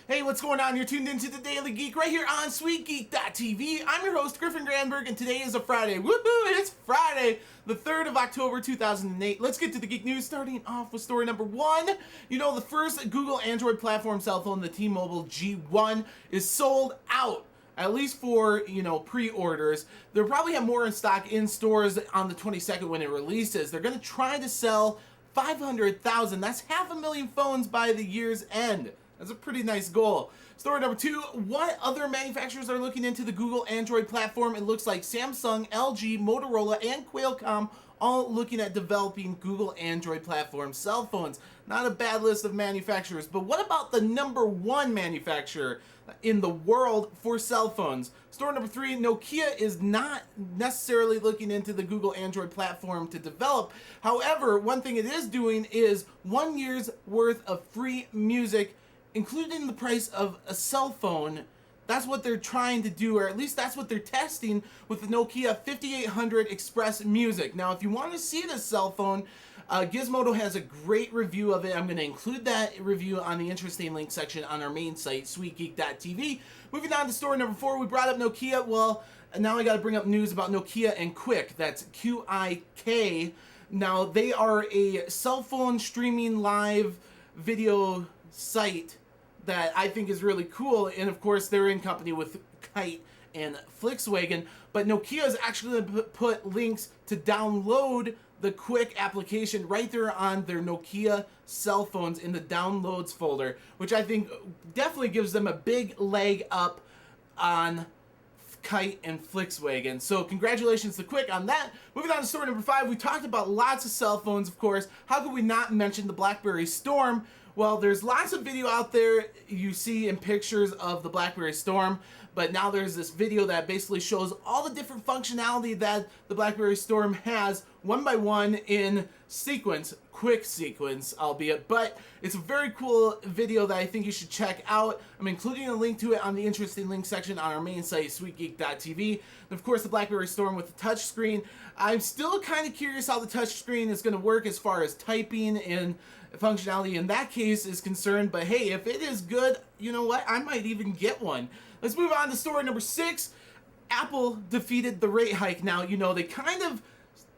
Hey, what's going on? You're tuned into the Daily Geek right here on SweetGeek.tv. I'm your host, Griffin, and today is a Friday. Woohoo! It's Friday, the 3rd of October, 2008. Let's get to the Geek News, starting off with story number 1. You know, the first Google Android platform cell phone, the T-Mobile G1, is sold out. At least for, pre-orders. They'll probably have more in stock in stores on the 22nd when it releases. They're going to try to sell 500,000. That's 500,000 phones by the year's end. That's a pretty nice goal. Story number 2, what other manufacturers are looking into the Google Android platform? It looks like Samsung, LG, Motorola, and Qualcomm all looking at developing Google Android platform cell phones. Not a bad list of manufacturers, but what about the number 1 manufacturer in the world for cell phones? Story number 3, Nokia is not necessarily looking into the Google Android platform to develop. However, one thing it is doing is 1 year's worth of free music, including the price of a cell phone. That's what they're trying to do, or at least that's what they're testing with the Nokia 5800 Xpress Music. Now, if you want to see this cell phone, Gizmodo has a great review of it. I'm going to include that review on the interesting link section on our main site, SweetGeek.tv. Moving on to story number 4, we brought up Nokia. Well, now I got to bring up news about Nokia and Quick. That's Q-I-K. Now, they are a cell phone streaming live video site that I think is really cool, and of course they're in company with Kite and Flixwagon, but Nokia is actually going to put links to download the Quick application right there on their Nokia cell phones in the downloads folder, which I think definitely gives them a big leg up on Kite and Flixwagon. So congratulations to Quick on that. Moving on to story number 5, we talked about lots of cell phones, of course. How could we not mention the Blackberry Storm? Well, there's lots of video out there you see in pictures of the Blackberry Storm, but now there's this video that basically shows all the different functionality that the Blackberry Storm has, one by one in sequence, quick sequence, albeit, but it's a very cool video that I think you should check out. I'm including a link to it on the interesting link section on our main site, SweetGeek.tv. And of course, the Blackberry Storm with the touchscreen. I'm still kind of curious how the touchscreen is going to work as far as typing and functionality in that case is concerned, but hey, if it is good, you know what, I might even get one. Let's move on to story number 6. Apple defeated the rate hike. Now, they kind of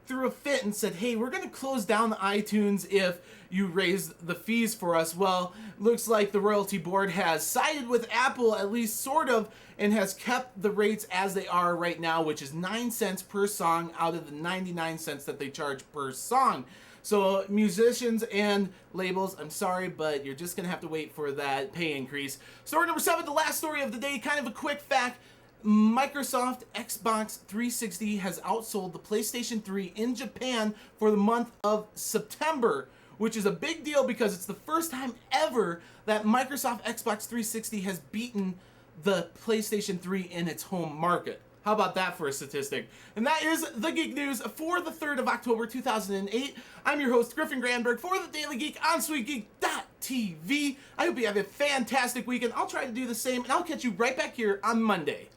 threw a fit and said, hey, we're going to close down the iTunes if you raise the fees for us. Well, looks like the royalty board has sided with Apple, at least sort of, and has kept the rates as they are right now, which is 9 cents per song out of the 99 cents that they charge per song. So musicians and labels, I'm sorry, but you're just going to have to wait for that pay increase. Story number 7, the last story of the day, kind of a quick fact. Microsoft Xbox 360 has outsold the PlayStation 3 in Japan for the month of September, which is a big deal because it's the first time ever that Microsoft Xbox 360 has beaten the PlayStation 3 in its home market. How about that for a statistic? And that is the Geek News for the 3rd of October, 2008. I'm your host, Griffin for the Daily Geek on SweetGeek.tv. I hope you have a fantastic weekend. I'll try to do the same, and I'll catch you right back here on Monday.